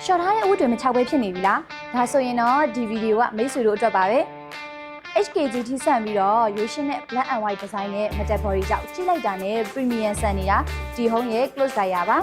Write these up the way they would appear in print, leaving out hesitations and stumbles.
ရှော့ထားတဲ့အဝတ်တွေမ6ပဲဖြစ်နေပြီလားဒါဆိုရင်တော့ဒီဗီဒီယိုကမိတ်ဆွေတို့အတွက်ပါပဲ HKG ထိဆန်ပြီးတော့ရိုးရှင်းတဲ့ black and white design နဲ့ metal body ကြောင့်ကြည့်လိုက်တာနဲ့ premium ဆန်နေတာဒီဟုံးရဲ့ close dryer ပါ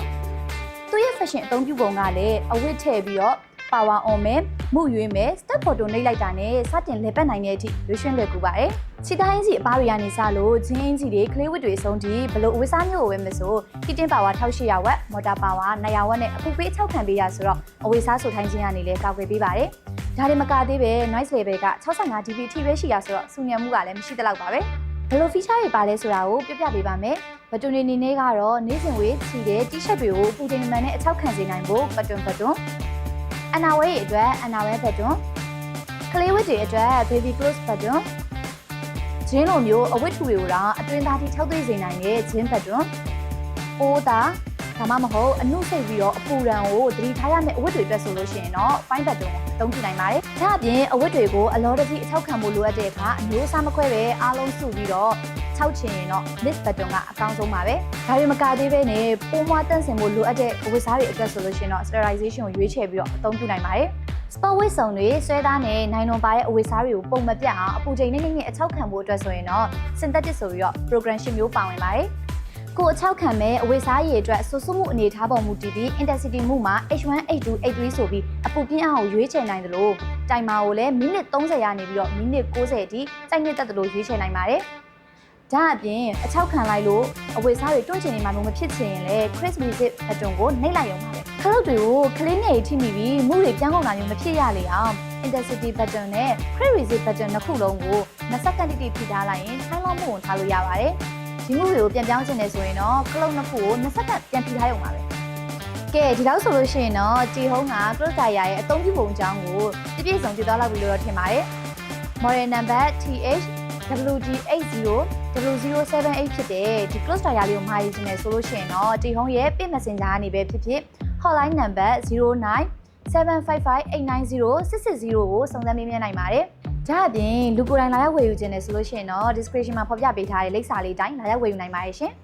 သူရဲ့ fashion အသုံးပြုပုံကလည်းအဝတ်ထည့်ပြီးတော့ power on မယ်မှုရွေးမယ် step photo နှိပ်လိုက်တာနဲ့စတင်လဲပတ်နိုင်တဲ့အထိရွှေရွှင်လွယ်ကူပါတယ်ခြေတိုင်းစီအပါတွေကနေစလို့ဂျင်းအင်းစီတွေကလေးဝတ်တွေအဆုံးထိဘလို့အဝတ်စားမျိုးကိုပဲမဆို heating power 1800 watt motor power 900 watt နဲ့အခုပေး6ခံပေးရဆိုတော့အဝတ်စားဆိုထိုင်းခြင်းကနေလည်းကာကွယ်ပေးပါတယ်ဒါတွေမကသေးပဲ noise level က 65 dB ထိပဲရှိရဆိုတော့ဆူညံမှုကလည်းမရှိသလောက်ပါပဲဘလို့ feature တွေပါလဲဆိုတာကိုပြပြပေးပါမယ်ဘတွန်နေနေကတော့နေ့စဉ်ဝေးချီတဲ့ t-shirt တွေကိုပူတင်မှန်နဲ့အချောက်ခံစေနိုင်ဖို့ဘတွန်အနာဝဲအတွက်အနာဝဲဘတွန်ကလေးဝတ်တွေအတွက် baby clothes ဘတွန်ဂျင်းလိုမျိုးအဝတ်ထူတွေကိုတော့အတွင်းသားထိထောက်သွင်းစေနိုင်တဲ့ဂျင်းဘတွန်ပိုးသားဒါမှမဟုတ်အနုစိတ်ပြီးတော့အပူရန်ကိုသတိထားရမယ့်အဝတ်တွေအတွက်ဆိုလို့ရှိရင်တော့ပိုင်းဘတွန်အသုံးပြုနိုင်ပါတယ်။ဒါအပြင်အဝတ်တွေကိုအလောတတိအထောက်ခံဖို့လိုအပ်တဲ့အခါအမျိုးအစားမခွဲပဲအားလုံးစုပြီးတော့6ချင်ရင်တော့ mix ဘတွန်ကအကောင်းဆုံးပါပဲ။ဒါတွေမကသေးပဲနဲ့ပိုးမွားတန့်စင်ဖို့လိုအပ်တဲ့အဝတ်စားတွေအတွက်ဆိုလို့ရှိရင်တော့ sterilization ကိုရွေးချယ်ပြီးတော့အသုံးပြုနိုင်ပါတယ်။ sport ဝတ်စုံတွေဆွဲသားနဲ့နိုင်လွန်ပါတဲ့အဝတ်စားတွေကိုပုံမပြတ်အောင်အပူချိန်နဲ့နဲ့အထောက်ခံဖို့အတွက်ဆိုရင်တော့ synthetic ဆိုပြီးတော့ program ရှင်မျိုးပါဝင်ပါတယ်။ကိုအချောက်ခံမဲ့အဝတ်စားရည်အတွက်ဆူဆူမှုအနေထားပုံမူတည်ပြီး intensity မှုမှာ H1 H2 H3 ဆိုပြီးအပူပြင်းအားကိုရွေးချယ်နိုင်တယ်လို့တိုင်မာကိုလည်းမိနစ်30ရာနေပြီးတော့မိနစ်60အထိစိုက်နှစ်တက်တယ်လို့ရွေးချယ်နိုင်ပါတယ်။ဒါအပြင်အချောက်ခံလိုက်လို့အဝတ်စားတွေတွန့်ချင်နေမှမဖြစ်ချင်ရင်လည်း crisp resist ဘတွန်ကိုနှိပ်လိုက်ရုံပါပဲ။ခလုတ်တွေကိုကလေးငယ်ထိမိပြီးမှုတွေပြောင်းကုန်တာမျိုးမဖြစ်ရလေအောင် intensity button နဲ့ crisp resist button နှစ်ခုလုံးကို20စက္ကန့်တိတိဖိထားလိုက်ရင်ထိုင်းလောက်မှုကိုထားလို့ရပါတယ်။ဒီမှုတွေကိုပြန်ပြောင်းချင်တယ်ဆိုရင်တော့ကလုတ်နှစ်ခုကို20စက္ကန့်ပြန်ဖိထားရုံပါပဲ။ကဲဒီလောက်ဆိုလို့ရှိရင်တော့တီဟုံးက close dryer ရဲ့အသုံးပြုပုံအကြောင်းကိုပြည့်စုံပြသွားလောက်ပြီလို့တော့ထင်ပါတယ်။ model number TH WD80 W078 ဖြစ်တဲ့ဒီ close dryer လေးကိုမှာယူခြင်းနဲ့ဆိုလို့ရှိရင်တော့တီဟုံးရဲ့ pin messenger ကနေပဲဖြစ်ဖြစ် hotline number 097558906660ကိုစုံစမ်းမေးမြန်းနိုင်ပါတယ်။ဒါအပြင်လူကိုယ်တိုင်လာရောက်ဝယ်ယူခြင်းနဲ့ဆိုလို့ရှိရင်တော့ description မှာဖော်ပြပေးထားတဲ့လိပ်စာလေးတိုင်းလာရောက်ဝယ်ယူနိုင်ပါတယ်ရှင်။